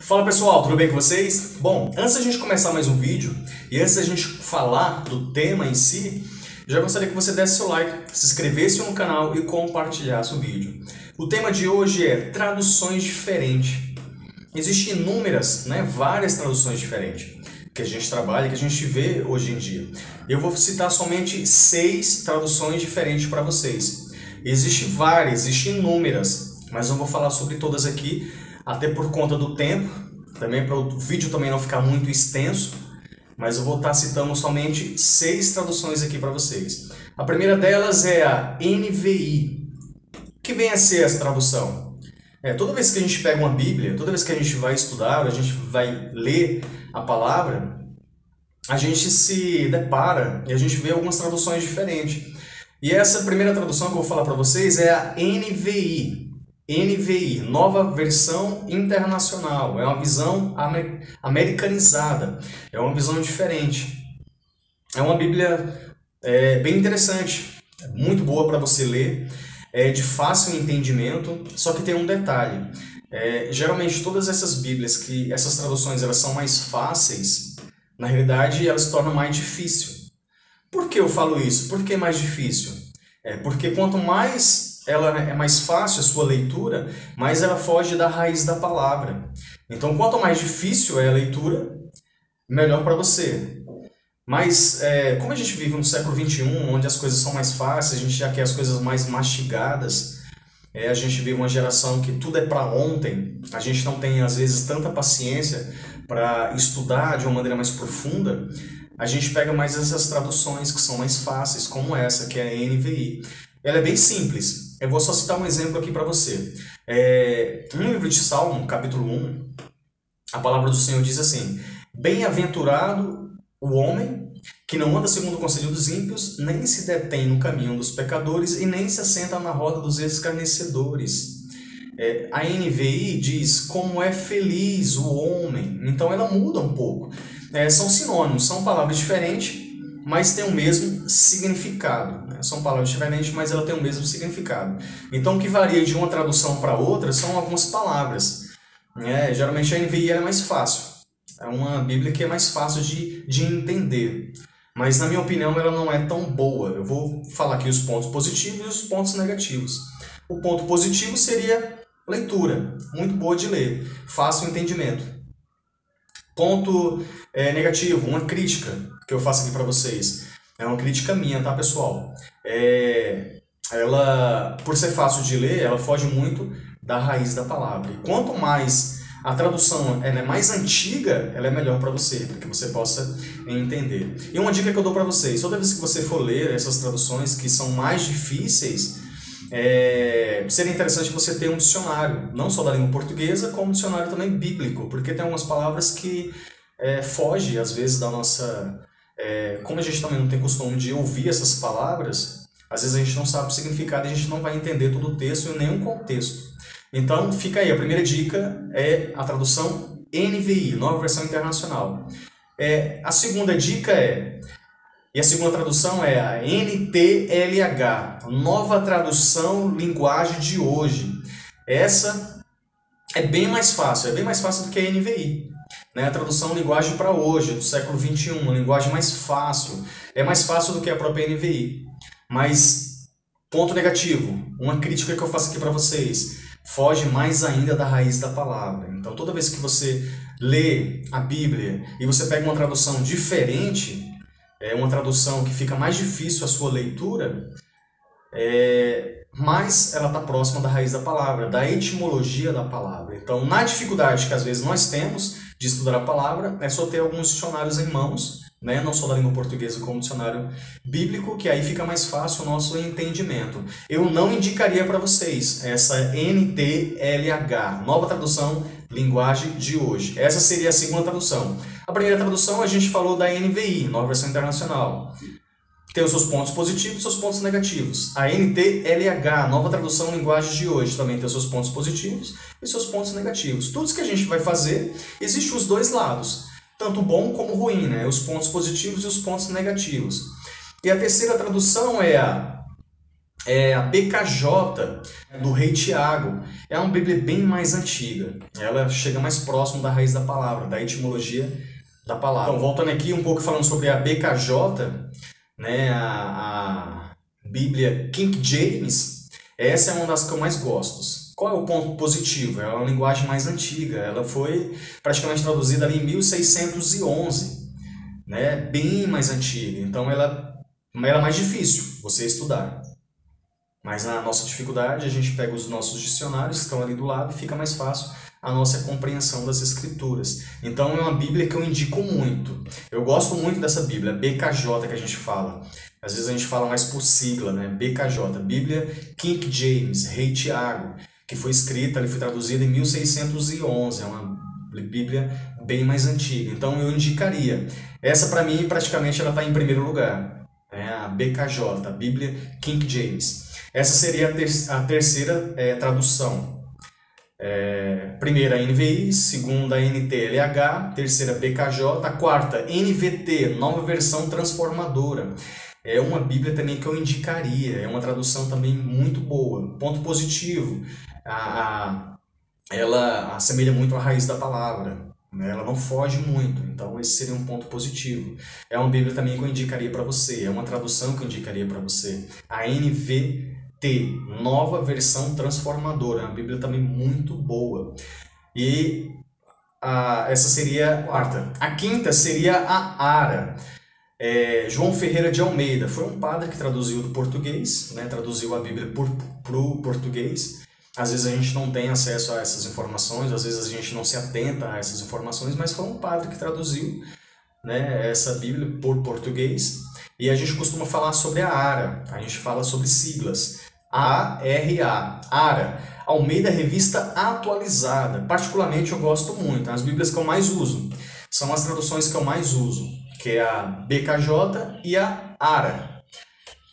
Fala pessoal, tudo bem com vocês? Bom, antes da gente começar mais um vídeo e antes da gente falar do tema em si, já gostaria que você desse seu like, se inscrevesse no canal e compartilhasse o vídeo. O tema de hoje é traduções diferentes. Existem inúmeras, várias traduções diferentes que a gente trabalha, que a gente vê hoje em dia. Eu vou citar somente 6 traduções diferentes para vocês. Existem várias, existem inúmeras, mas eu vou falar sobre todas aqui, até por conta do tempo, também para o vídeo também não ficar muito extenso, mas eu vou estar citando somente 6 traduções aqui para vocês. A primeira delas é a NVI. O que vem a ser essa tradução? Toda vez que a gente pega uma Bíblia, toda vez que a gente vai estudar, a gente vai ler a palavra, a gente se depara e a gente vê algumas traduções diferentes. E essa primeira tradução que eu vou falar para vocês é a NVI. NVI, Nova Versão Internacional. É uma visão americanizada. É uma visão diferente. É uma Bíblia bem interessante. Muito boa para você ler. É de fácil entendimento. Só que tem um detalhe. Geralmente todas essas Bíblias, essas traduções elas são mais fáceis, na realidade elas se tornam mais difíceis. Por que eu falo isso? Por que mais difícil? Porque quanto mais ela é mais fácil a sua leitura, mais ela foge da raiz da palavra. Então, quanto mais difícil é a leitura, melhor para você. Mas, como a gente vive no século XXI, onde as coisas são mais fáceis, a gente já quer as coisas mais mastigadas, a gente vive uma geração que tudo é para ontem, a gente não tem, às vezes, tanta paciência para estudar de uma maneira mais profunda, a gente pega mais essas traduções que são mais fáceis, como essa, que é a NVI. Ela é bem simples. Eu vou só citar um exemplo aqui para você. No livro de Salmo, capítulo 1, a palavra do Senhor diz assim: Bem-aventurado o homem que não anda segundo o conselho dos ímpios, nem se detém no caminho dos pecadores e nem se assenta na roda dos escarnecedores. A NVI diz como é feliz o homem. Então ela muda um pouco. São sinônimos, são palavras diferentes, mas tem o mesmo significado. São palavras diferentes, mas ela tem o mesmo significado. Então, o que varia de uma tradução para outra são algumas palavras. Geralmente a NVI é mais fácil. É uma Bíblia que é mais fácil de entender. Mas, na minha opinião, ela não é tão boa. Eu vou falar aqui os pontos positivos e os pontos negativos. O ponto positivo seria leitura. Muito boa de ler. Fácil entendimento. Ponto negativo, uma crítica que eu faço aqui para vocês. É uma crítica minha, tá, pessoal? Ela, por ser fácil de ler, ela foge muito da raiz da palavra. E quanto mais a tradução é mais antiga, ela é melhor para você, para que você possa entender. E uma dica que eu dou para vocês, toda vez que você for ler essas traduções que são mais difíceis, seria interessante você ter um dicionário, não só da língua portuguesa, como um dicionário também bíblico, porque tem algumas palavras que fogem, às vezes, da nossa... como a gente também não tem costume de ouvir essas palavras, às vezes a gente não sabe o significado e a gente não vai entender todo o texto e nem o contexto. Então, fica aí, a primeira dica é a tradução NVI, Nova Versão Internacional. A segunda dica e a segunda tradução é a NTLH, Nova Tradução Linguagem de Hoje. Essa é bem mais fácil do que a NVI. A tradução linguagem para hoje, do século XXI, uma linguagem mais fácil. É mais fácil do que a própria NVI. Mas, ponto negativo, uma crítica que eu faço aqui para vocês, foge mais ainda da raiz da palavra. Então, toda vez que você lê a Bíblia e você pega uma tradução diferente, uma tradução que fica mais difícil a sua leitura, mais ela está próxima da raiz da palavra, da etimologia da palavra. Então, na dificuldade que às vezes nós temos de estudar a palavra, é só ter alguns dicionários em mãos, não só da língua portuguesa como dicionário bíblico, que aí fica mais fácil o nosso entendimento. Eu não indicaria para vocês essa NTLH, Nova Tradução Linguagem de Hoje. Essa seria a segunda tradução. A primeira tradução a gente falou da NVI, Nova Versão Internacional. Tem os seus pontos positivos e os seus pontos negativos. A NTLH, Nova Tradução Linguagem de Hoje, também tem os seus pontos positivos e seus pontos negativos. Tudo isso que a gente vai fazer, existem os dois lados, tanto bom como ruim, os pontos positivos e os pontos negativos. E a terceira tradução é a A BKJ do Rei Tiago é uma Bíblia bem mais antiga. Ela chega mais próximo da raiz da palavra, da etimologia da palavra. Então, voltando aqui um pouco falando sobre a BKJ, né, a Bíblia King James, essa é uma das que eu mais gosto. Qual é o ponto positivo? É uma linguagem mais antiga. Ela foi praticamente traduzida ali em 1611, né, bem mais antiga. Então, ela é mais difícil você estudar. Mas na nossa dificuldade, a gente pega os nossos dicionários que estão ali do lado e fica mais fácil a nossa compreensão das escrituras. Então é uma Bíblia que eu indico muito. Eu gosto muito dessa Bíblia, BKJ que a gente fala. Às vezes a gente fala mais por sigla, né? BKJ, Bíblia King James, Rei Tiago, que foi escrita, foi traduzida em 1611. É uma Bíblia bem mais antiga. Então eu indicaria. Essa para mim praticamente ela está em primeiro lugar. A BKJ, a Bíblia King James. Essa seria a terceira tradução. Primeira NVI, segunda NTLH, terceira BKJ, a quarta NVT, Nova Versão Transformadora. É uma Bíblia também que eu indicaria, é uma tradução também muito boa. Ponto positivo, ela assemelha muito à raiz da palavra. Ela não foge muito, então esse seria um ponto positivo. É uma Bíblia também que eu indicaria para você, é uma tradução que eu indicaria para você. A NVT, Nova Versão Transformadora, é uma Bíblia também muito boa. E essa seria a quarta. A quinta seria a ARA. João Ferreira de Almeida foi um padre que traduziu do português, né, traduziu a Bíblia para o português. Às vezes a gente não tem acesso a essas informações, às vezes a gente não se atenta a essas informações, mas foi um padre que traduziu, né, essa Bíblia por português. E a gente costuma falar sobre a ARA, a gente fala sobre siglas. ARA, ARA, Almeida Revista Atualizada. Particularmente eu gosto muito, as Bíblias que eu mais uso são as traduções que eu mais uso, que é a BKJ e a ARA.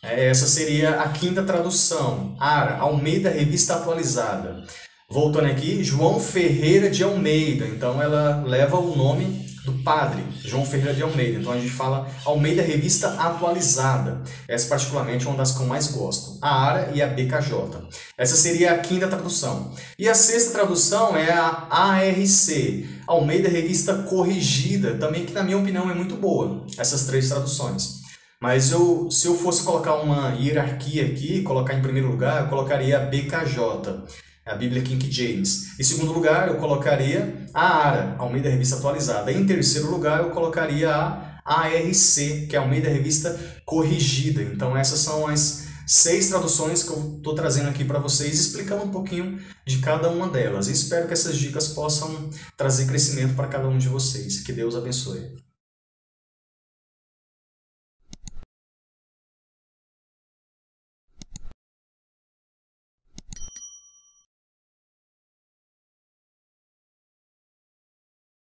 Essa seria a quinta tradução, ARA, Almeida Revista Atualizada. Voltando aqui, João Ferreira de Almeida, então ela leva o nome do padre, João Ferreira de Almeida. Então a gente fala Almeida Revista Atualizada. Essa particularmente é uma das que eu mais gosto, a ARA e a BKJ. Essa seria a quinta tradução. E a sexta tradução é a ARC, Almeida Revista Corrigida, também que na minha opinião é muito boa, essas três traduções. Mas se eu fosse colocar uma hierarquia aqui, colocar em primeiro lugar, eu colocaria a BKJ, a Bíblia King James. Em segundo lugar, eu colocaria a ARA, Almeida Revista Atualizada. Em terceiro lugar, eu colocaria a ARC, que é a Almeida Revista Corrigida. Então essas são as 6 traduções que eu estou trazendo aqui para vocês, explicando um pouquinho de cada uma delas. E espero que essas dicas possam trazer crescimento para cada um de vocês. Que Deus abençoe.